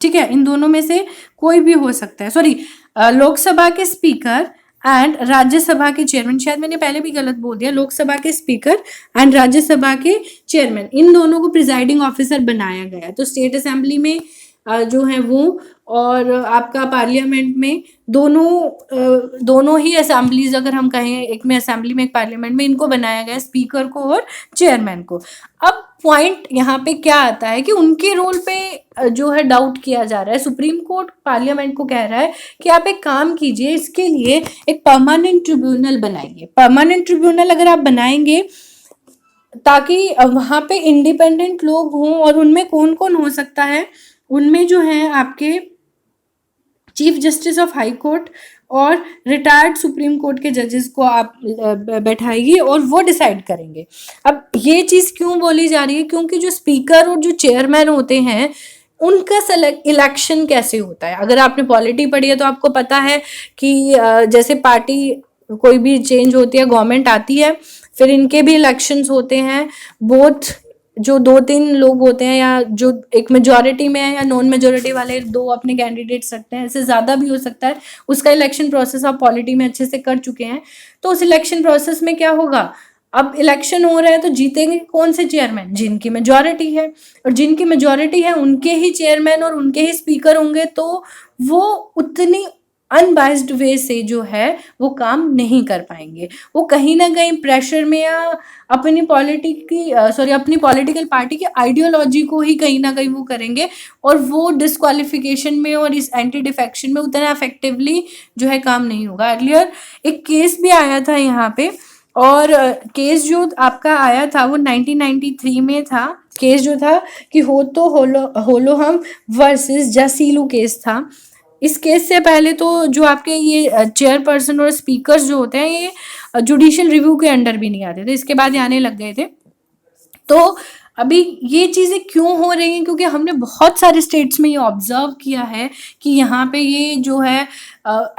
ठीक है, इन दोनों में से कोई भी हो सकता है। सॉरी, लोकसभा के स्पीकर एंड राज्यसभा के चेयरमैन, शायद मैंने पहले भी गलत बोल दिया, लोकसभा के स्पीकर एंड राज्यसभा के चेयरमैन, इन दोनों को प्रिजाइडिंग ऑफिसर बनाया गया है। तो स्टेट असेंबली में जो है वो, और आपका पार्लियामेंट में दोनों ही असेंबलीज, अगर हम कहें एक में असेंबली में एक पार्लियामेंट में, इनको बनाया गया स्पीकर को और चेयरमैन को। अब पॉइंट यहाँ पे क्या आता है कि उनके रोल पे जो है डाउट किया जा रहा है। सुप्रीम कोर्ट पार्लियामेंट को कह रहा है कि आप एक काम कीजिए, इसके लिए एक परमानेंट ट्रिब्यूनल बनाइए। परमानेंट ट्रिब्यूनल अगर आप बनाएंगे ताकि वहाँ पे इंडिपेंडेंट लोग हों, और उनमें कौन कौन हो सकता है, उनमें जो है आपके chief justice of high court और रिटायर्ड सुप्रीम कोर्ट के जजेस को आप बैठाइए और वो डिसाइड करेंगे। अब ये चीज़ क्यों बोली जा रही है, क्योंकि जो स्पीकर और जो चेयरमैन होते हैं उनका इलेक्शन कैसे होता है। अगर आपने पॉलिटी पढ़ी है तो आपको पता है कि जैसे पार्टी कोई भी चेंज होती है, गवर्नमेंट आती है, फिर इनके भी इलेक्शंस होते हैं। बोथ जो 2-3 लोग होते हैं, या जो एक मेजॉरिटी में है या नॉन मेजॉरिटी वाले 2 अपने कैंडिडेट्स रखते हैं, इससे ज़्यादा भी हो सकता है। उसका इलेक्शन प्रोसेस आप पॉलिटी में अच्छे से कर चुके हैं। तो उस इलेक्शन प्रोसेस में क्या होगा, अब इलेक्शन हो रहा है तो जीतेंगे कौन से चेयरमैन, जिनकी मेजॉरिटी है, और जिनकी मेजॉरिटी है उनके ही चेयरमैन और उनके ही स्पीकर होंगे। तो वो उतनी अनबाइस्ड वे से जो है वो काम नहीं कर पाएंगे। वो कहीं ना कहीं प्रेशर में, या अपनी अपनी पॉलिटिकल पार्टी की आइडियोलॉजी को ही कहीं ना कहीं वो करेंगे, और वो डिस्क्वालिफिकेशन में और इस एंटी डिफेक्शन में उतना इफेक्टिवली जो है काम नहीं होगा। अर्लियर एक केस भी आया था यहाँ पे, और केस जो आपका आया था वो 1993 में था। केस जो था कि होलोहम वर्सेस जासीलू केस था। इस केस से पहले तो जो आपके ये चेयरपर्सन और स्पीकर्स जो होते हैं, ये जुडिशियल रिव्यू के अंडर भी नहीं आते थे, इसके बाद ये आने लग गए थे। तो अभी ये चीज़ें क्यों हो रही हैं, क्योंकि हमने बहुत सारे स्टेट्स में ये ऑब्जर्व किया है कि यहाँ पे ये जो है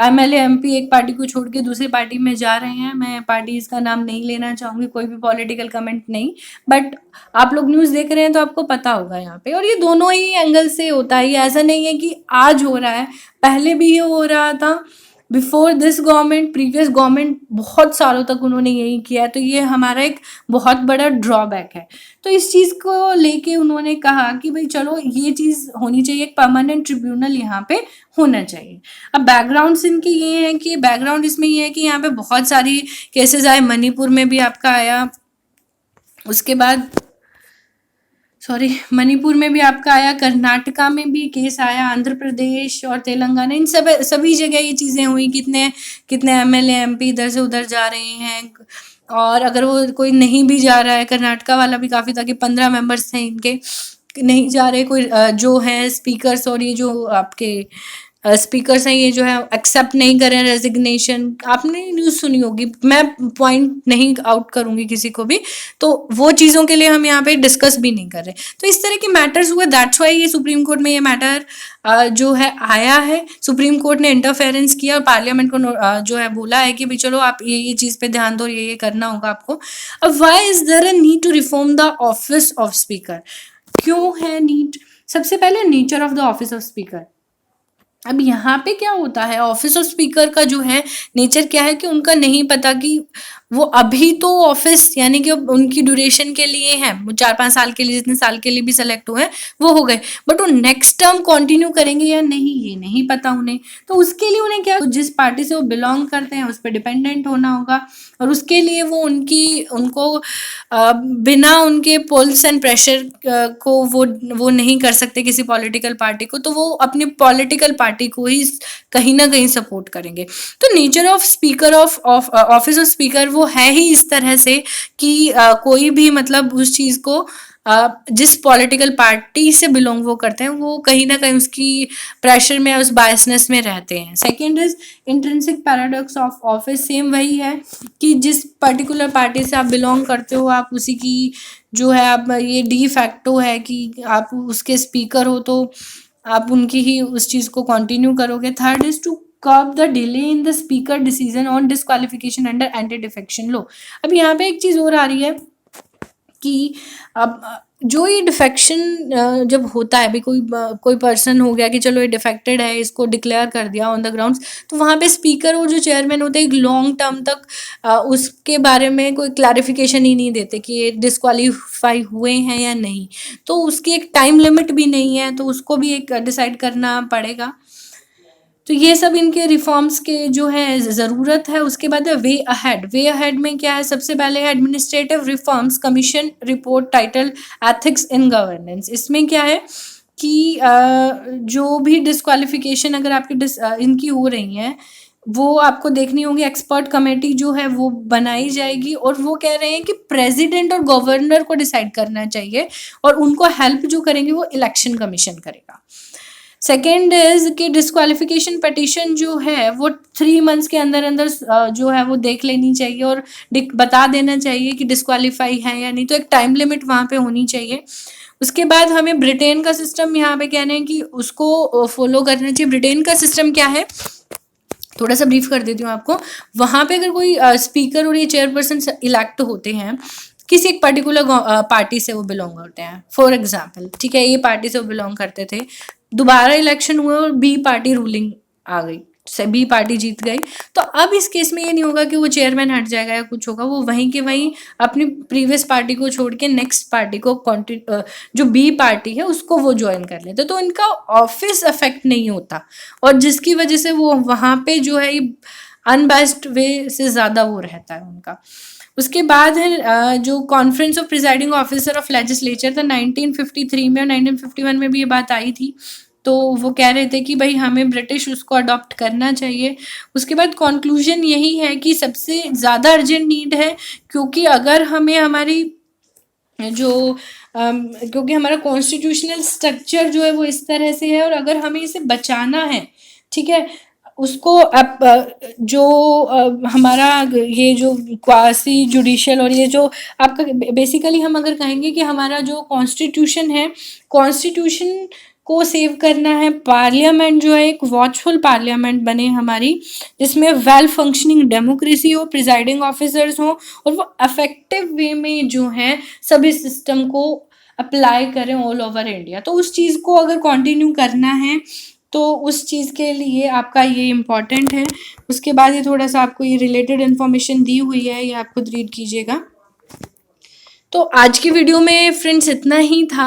MLA MP एक पार्टी को छोड़ के दूसरी पार्टी में जा रहे हैं। मैं पार्टीज का नाम नहीं लेना चाहूँगी, कोई भी पॉलिटिकल कमेंट नहीं, बट आप लोग न्यूज़ देख रहे हैं तो आपको पता होगा यहाँ पे। और ये दोनों ही एंगल से होता है, ऐसा नहीं है कि आज हो रहा है, पहले भी ये हो रहा था। Before this government, previous government बहुत सालों तक उन्होंने यही किया, तो ये हमारा एक बहुत बड़ा ड्रॉबैक है। तो इस चीज़ को लेके उन्होंने कहा कि भाई चलो ये चीज़ होनी चाहिए, एक परमानेंट ट्रिब्यूनल यहाँ पे होना चाहिए। अब बैकग्राउंड इनकी ये है कि बैकग्राउंड इसमें ये है कि यहाँ पे बहुत सारी केसेस आए, मणिपुर में भी आपका आया, उसके बाद मणिपुर में भी आपका आया, कर्नाटका में भी केस आया, आंध्र प्रदेश और तेलंगाना, इन सभी जगह ये चीज़ें हुई। कितने MLA MP इधर से उधर जा रहे हैं, और अगर वो कोई नहीं भी जा रहा है, कर्नाटका वाला भी काफ़ी था कि 15 मेंबर्स थे इनके नहीं जा रहे, कोई जो है स्पीकर्स और ये जो आपके स्पीकर्स हैं, ये जो है एक्सेप्ट नहीं कर रहे हैं रेजिग्नेशन। आपने न्यूज़ सुनी होगी, मैं पॉइंट नहीं आउट करूंगी किसी को भी, तो वो चीज़ों के लिए हम यहाँ पे डिस्कस भी नहीं कर रहे। तो इस तरह के मैटर्स हुए, दैट्स वाई ये सुप्रीम कोर्ट में ये मैटर जो है आया है। सुप्रीम कोर्ट ने इंटरफेरेंस किया और पार्लियामेंट को जो है बोला है कि भाई चलो आप ये चीज़ पे ध्यान दो, ये करना होगा आपको। अब why is there a need to reform the office of speaker, क्यों है नीड? सबसे पहले nature of the office of speaker. अब यहाँ पे क्या होता है, ऑफिस ऑफ स्पीकर का जो है नेचर क्या है कि उनका नहीं पता कि वो अभी तो ऑफिस यानी कि उनकी ड्यूरेशन के लिए है, वो 4-5 साल के लिए, जितने साल के लिए भी सेलेक्ट हुए हैं वो हो गए, बट वो नेक्स्ट टर्म कंटिन्यू करेंगे या नहीं ये नहीं पता उन्हें। तो उसके लिए उन्हें क्या, जिस पार्टी से वो बिलोंग करते हैं उस पर डिपेंडेंट होना होगा, और उसके लिए वो उनको बिना उनके पुल्स एंड प्रेशर को वो नहीं कर सकते किसी पॉलिटिकल पार्टी को, तो वो अपनी पॉलिटिकल पार्टी को ही कहीं ना कहीं सपोर्ट करेंगे। तो nature of speaker of office of speaker वो है ही इस तरह से कि कोई भी मतलब उस चीज़ को जिस पॉलिटिकल पार्टी से बिलोंग वो करते हैं वो कहीं ना कहीं उसकी प्रेशर में, उस बायसनेस में रहते हैं। Second is intrinsic paradox of office, same वही है कि जिस पर्टिकुलर पार्टी से आप बिलोंग करते हो आप उसी की जो है, आप ये डी फैक्टो है कि आप उसके स्पीकर हो तो आप उनकी ही उस चीज़ को कंटिन्यू करोगे। Third is to curb the delay in the speaker decision on disqualification under anti defection law. अब यहाँ पे एक चीज़ और आ रही है कि अब जो ये डिफेक्शन जब होता है, अभी कोई पर्सन हो गया कि चलो ये डिफेक्टेड है, इसको डिक्लेयर कर दिया ऑन द ग्राउंड्स, तो वहाँ पे स्पीकर और जो चेयरमैन होते हैं एक लॉन्ग टर्म तक उसके बारे में कोई क्लैरिफिकेशन ही नहीं देते कि ये डिस्क्वालीफाई हुए हैं या नहीं। तो उसकी एक टाइम लिमिट भी नहीं है, तो उसको भी एक डिसाइड करना पड़ेगा। तो ये सब इनके रिफॉर्म्स के जो है ज़रूरत है। उसके बाद है वे अहेड। वे अहेड में क्या है, सबसे पहले है administrative reforms commission report title ethics in governance. इसमें क्या है कि जो भी डिस्क्वालिफिकेशन अगर आपकी इनकी हो रही हैं, वो आपको देखनी होगी। एक्सपर्ट कमेटी जो है वो बनाई जाएगी, और वो कह रहे हैं कि प्रेसिडेंट और गवर्नर को डिसाइड करना चाहिए, और उनको हेल्प जो करेंगे वो इलेक्शन कमीशन करेगा। सेकेंड इज कि डिस्क्वालिफिकेशन पटिशन जो है वो 3 मंथ्स के अंदर अंदर जो है वो देख लेनी चाहिए, और बता देना चाहिए कि डिस्क्वालीफाई है या नहीं। तो एक टाइम लिमिट वहाँ पे होनी चाहिए। उसके बाद हमें ब्रिटेन का सिस्टम यहाँ पे कहना है कि उसको फॉलो करना चाहिए। ब्रिटेन का सिस्टम क्या है, थोड़ा सा ब्रीफ कर देती हूँ आपको। वहाँ पे अगर कोई स्पीकर और ये चेयरपर्सन इलेक्ट होते हैं, किसी एक पर्टिकुलर पार्टी से वो बिलोंग करते हैं, फॉर एग्जाम्पल, ठीक है, ए पार्टी से वो बिलोंग करते थे, दोबारा इलेक्शन हुआ और बी पार्टी रूलिंग आ गई, से बी पार्टी जीत गई, तो अब इस केस में ये नहीं होगा कि वो चेयरमैन हट जाएगा या कुछ होगा। वो वहीं के वहीं अपनी प्रीवियस पार्टी को छोड़ के नेक्स्ट पार्टी को जो बी पार्टी है उसको वो ज्वाइन कर लेते, तो इनका ऑफिस अफेक्ट नहीं होता, और जिसकी वजह से वो वहाँ पे जो है अनबैस्ड वे से ज़्यादा वो रहता है उनका। उसके बाद है जो conference of presiding officer of legislature था 1953 में, और 1951 में भी ये बात आई थी। तो वो कह रहे थे कि भाई हमें ब्रिटिश उसको अडॉप्ट करना चाहिए। उसके बाद कंक्लूजन यही है कि सबसे ज़्यादा अर्जेंट नीड है, क्योंकि अगर हमें हमारी जो क्योंकि हमारा कॉन्स्टिट्यूशनल स्ट्रक्चर जो है वो इस तरह से है, और अगर हमें इसे बचाना है, ठीक है, उसको अब जो हमारा ये जो क्वासी जुडिशियल और ये जो आपका बेसिकली हम अगर कहेंगे कि हमारा जो कॉन्स्टिट्यूशन है, कॉन्स्टिट्यूशन को सेव करना है। पार्लियामेंट जो है एक वॉचफुल पार्लियामेंट बने हमारी, जिसमें वेल फंक्शनिंग डेमोक्रेसी हो, प्रिजाइडिंग ऑफिसर्स हो, और वो अफेक्टिव वे में जो है सभी सिस्टम को अप्लाई करें ऑल ओवर इंडिया। तो उस चीज़ को अगर कंटिन्यू करना है तो उस चीज़ के लिए आपका ये इम्पॉर्टेंट है। उसके बाद ये थोड़ा सा आपको ये रिलेटेड इन्फॉर्मेशन दी हुई है, ये आप खुद रीड कीजिएगा। तो आज की वीडियो में फ्रेंड्स इतना ही था।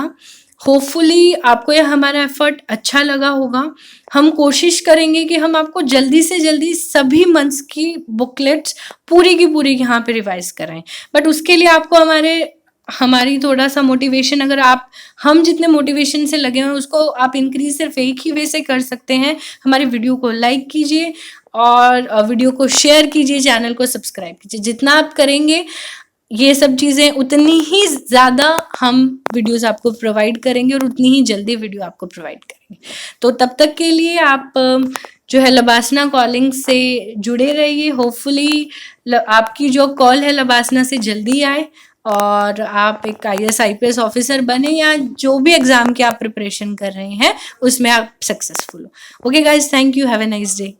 होपफुली आपको ये हमारा एफर्ट अच्छा लगा होगा। हम कोशिश करेंगे कि हम आपको जल्दी से जल्दी सभी मंथ्स की बुकलेट्स पूरी की पूरी यहाँ पे रिवाइज कराएं, बट उसके लिए आपको हमारी थोड़ा सा मोटिवेशन, अगर आप हम जितने मोटिवेशन से लगे हुए हैं उसको आप इंक्रीज सिर्फ एक ही वे से कर सकते हैं। हमारी वीडियो को लाइक कीजिए और वीडियो को शेयर कीजिए, चैनल को सब्सक्राइब कीजिए। जितना आप करेंगे ये सब चीज़ें उतनी ही ज़्यादा हम वीडियोस आपको प्रोवाइड करेंगे, और उतनी ही जल्दी वीडियो आपको प्रोवाइड करेंगे। तो तब तक के लिए आप जो है लबासना कॉलिंग से जुड़े रहिए। होपफुली आपकी जो कॉल है लबासना से जल्दी आए, और आप एक IAS IPS ऑफिसर बने, या जो भी एग्ज़ाम की आप प्रिपरेशन कर रहे हैं उसमें आप सक्सेसफुल हो। Okay guys, thank you, have a nice day.